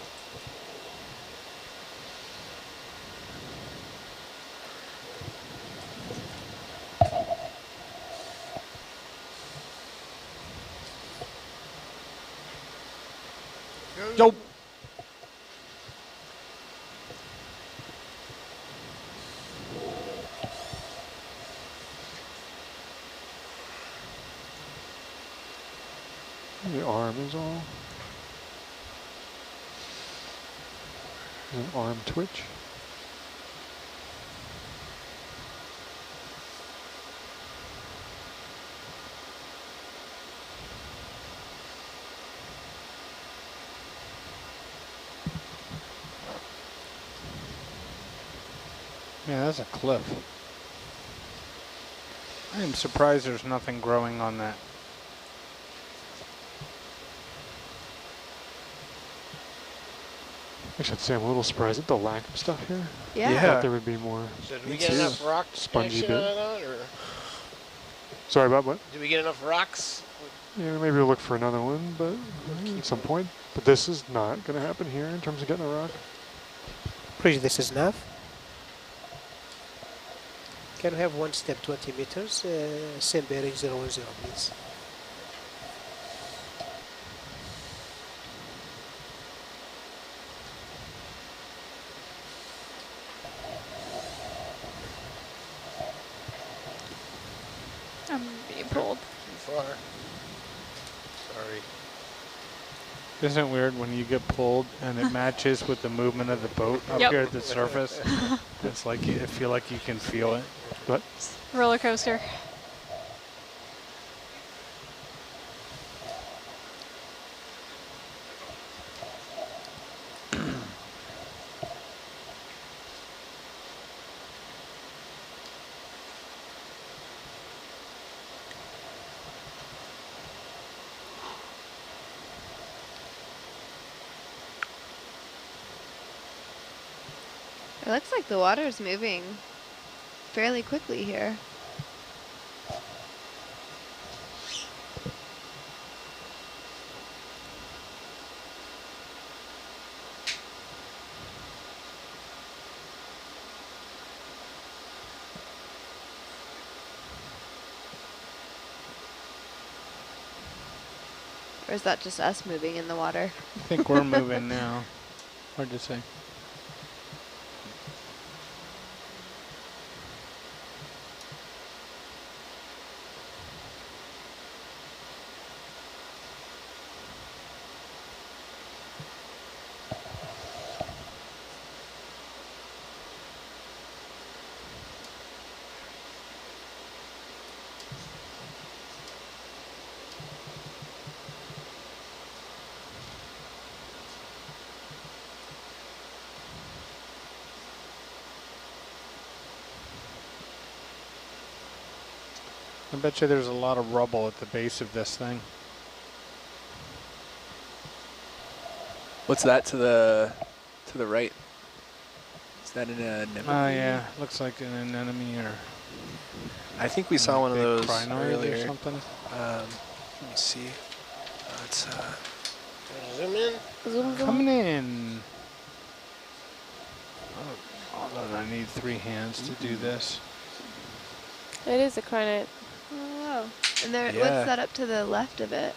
Nope.
An arm twitch.
Yeah, that's a cliff. I am surprised there's nothing growing on that.
Actually, I'd say I'm a little surprised at the lack of stuff here.
Yeah.
I
Yeah.
thought there would be more.
So did
Me
we get
too.
enough rock
Spongy
action on
bit.
that, or
Sorry about what?
did we get enough rocks?
Yeah, maybe we'll look for another one, but at some point. But this is not going to happen here in terms of getting a rock.
Pretty this is enough. Can we have one step 20 meters? Same bearing 010, please.
I'm being pulled.
Too far. Sorry.
Isn't it weird when you get pulled and it matches with the movement of the boat up
Yep.
here at the surface? It's like I feel like you can feel it.
But
Roller coaster.
It looks like the water's moving fairly quickly here. Or is that just us moving in the water?
I think we're moving now. Hard to say. I bet you there's a lot of rubble at the base of this thing.
What's that to the right? Is that an anemone?
Oh yeah, looks like an anemone or
I think we saw one of
big
those
crinoid
earlier.
or something.
Let me see. It's
Zoom in.
Zoom, zoom.
Coming in. Oh, hold on, I need 3 hands to do this.
It is a crinoid.
Oh, wow. And there,
Yeah.
what's that up to the left of it?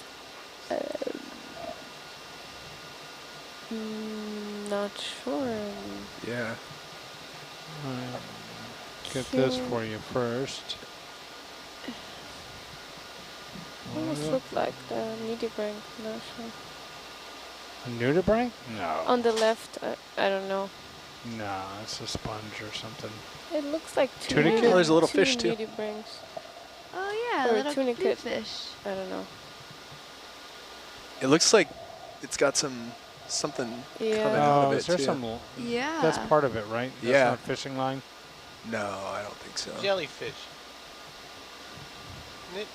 Not sure.
yeah.
Get this for you first.
Almost look like the nudibranch. Not sure.
A nudibranch? No.
On the left, I don't know.
No, it's a sponge or something.
It looks like two.
Tunicate?
Oh, there's a little
two
fish, too.
nudibranchs.
Oh yeah,
Or
little
tunicate.
fish.
I don't know.
It looks like it's got something coming
Yeah.
out
Oh,
of it
is there
too.
some?
Yeah.
That's part of it, right? That's
Yeah.
not fishing line.
No, I don't think so.
Jellyfish. Isn't it?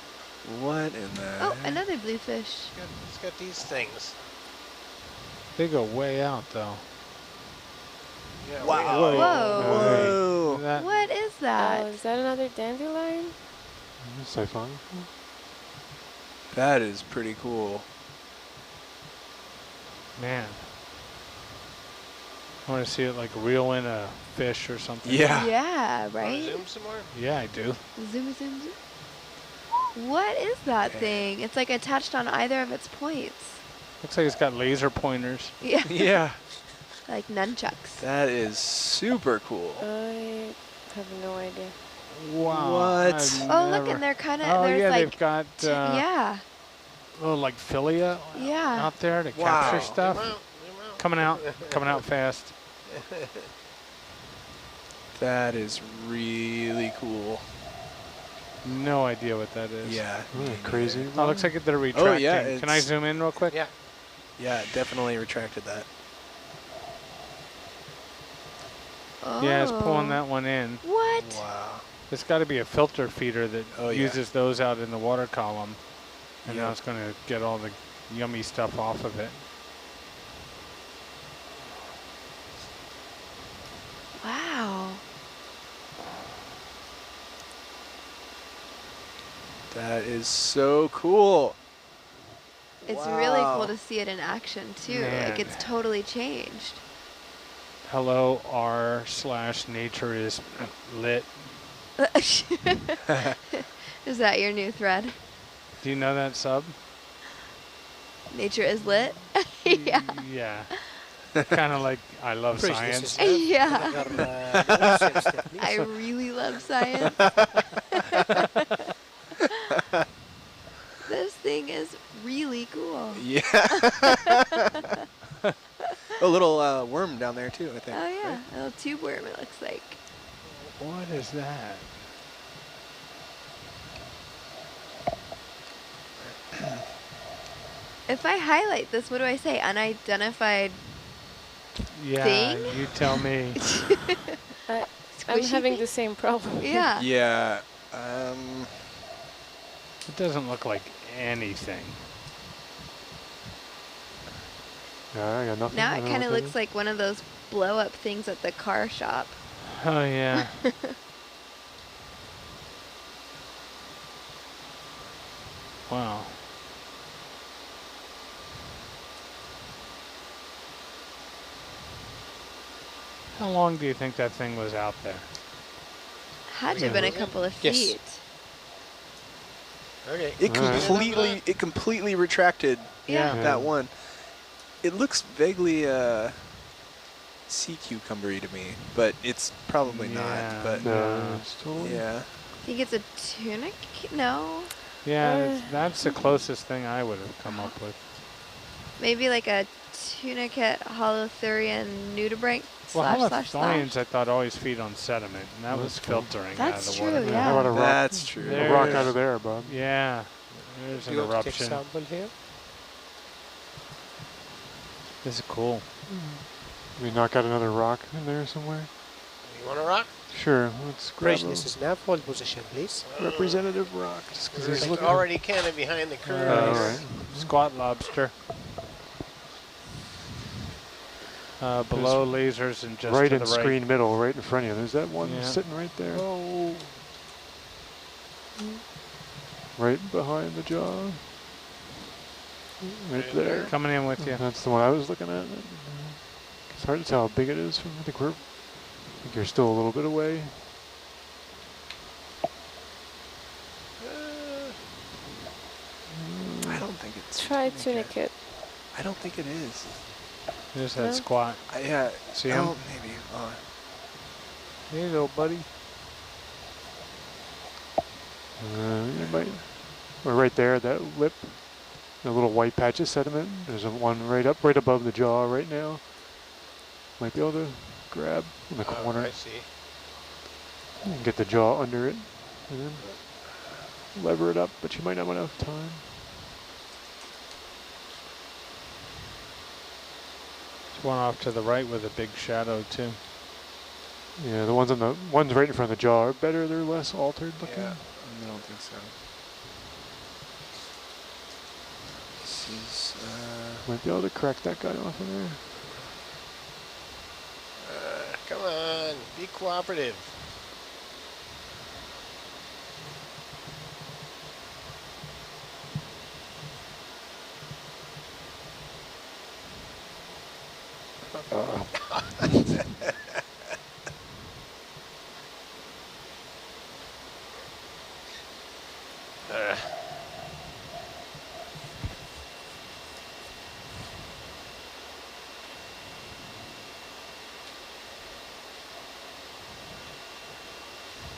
What in the?
Oh, another bluefish.
It's got these things.
They go way out though.
Yeah,
Wow.
way out.
Whoa.
Whoa.
That,
What is
Oh,
that?
is that another dandelion?
Siphon.
That is pretty cool.
man. I want to see it like reel in a fish or something.
Yeah.
Yeah,
Wanna
right?
zoom some more?
Yeah, I do.
Zoom, zoom, zoom. What is that thing? It's like attached on either of its points.
Looks like it's got laser pointers.
Yeah.
Yeah.
Like nunchucks.
That is super cool.
I have no idea.
Wow.
What?
I've
Oh, look,
never-
and they're kind of,
Oh
there's
yeah,
like,
they've got
yeah,
little like philia
yeah.
out there to
Wow.
capture stuff.
Zoom out, zoom out.
Coming out fast.
That is really cool.
No idea what that is.
Yeah.
Crazy.
Oh, looks like they're retracting.
Oh, yeah,
Can I
it's-
zoom in real quick?
Yeah.
Yeah, it definitely retracted that.
Oh.
Yeah, it's pulling that one in.
What?
Wow.
It's got to be a filter feeder that
Oh, yeah.
uses those out in the water column. And now
Yep.
it's going to get all the yummy stuff off of it.
Wow.
That is so cool.
It's really
Wow.
cool to see it in action too.
Man.
Like it's totally changed.
Hello, r/nature is lit.
Is that your new thread?
Do you know that sub?
Nature is lit? Yeah.
Yeah. Kind of like I love science.
Yeah.
I
I really love science. This thing is really cool.
Yeah. A little worm down there too, I think.
Oh yeah,
right?
a little tube worm it looks like.
What is that?
If I highlight this, what do I say? Unidentified
Yeah,
thing?
you tell me.
I'm
Squishy
having
thing?
the same problem.
Yeah.
Yeah.
It doesn't look like anything.
Yeah, I got nothing.
Now
I
it
don't know
kind of
what that
looks
is.
like one of those blow up things at the car shop.
Oh, yeah. Wow. How long do you think that thing was out there?
Had to have been a couple of
Yes.
feet.
Okay.
It
Alright.
completely retracted
Yeah.
that one. It looks vaguely sea cucumbery to me, but it's probably
Yeah.
not. But
No, it's totally.
yeah.
I think it's a tunic? No.
Yeah, that's the closest thing I would have come up with.
Maybe like a tunicate holothurian nudibranch
Well,
slash.
holothurians I thought always feed on sediment, and that was filtering out
That's
of the
true,
water.
yeah.
How about a rock?
That's true.
A rock out of there, Bob.
Yeah, there's
Do
an
you want to take
eruption.
sample here?
This is cool.
We knock out another rock in there somewhere.
You want a rock?
Sure, let's grab
Fresh,
a
this is nav. Hold position, please.
representative rock. Just 'cause he's
There's
looking.
already kind of behind the curve.
Oh, all right.
Squat lobster. Below lasers and just
Right
to
in
the right.
screen middle, right in front of you. There's that one
Yeah.
sitting right there.
Oh.
Right behind the jaw. Right there.
Coming in with you.
That's the one I was looking at. It's hard to tell how big it is from the group. I think you're still a little bit away.
I don't think it's.
Try
tunicate.
tunicate.
I don't think it is.
There's that
No?
squat.
Yeah.
See him?
Oh, maybe.
Here you go, buddy.
You might, or right there, that lip, the little white patch of sediment. There's a one right right above the jaw right now. Might be able to grab in the corner.
I see.
You can get the jaw under it, and then lever it up, but you might not have enough time.
There's one off to the right with a big shadow too.
Yeah, the ones right in front of the jaw are better. They're less altered looking.
Yeah. I don't think so. This is.
Might be able to crack that guy off of there.
Come on, be cooperative.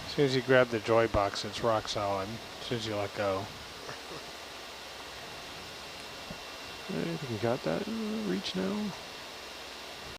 As soon as you grab the joy box, it's rock solid. As soon as you let go.
I think you got that reach now.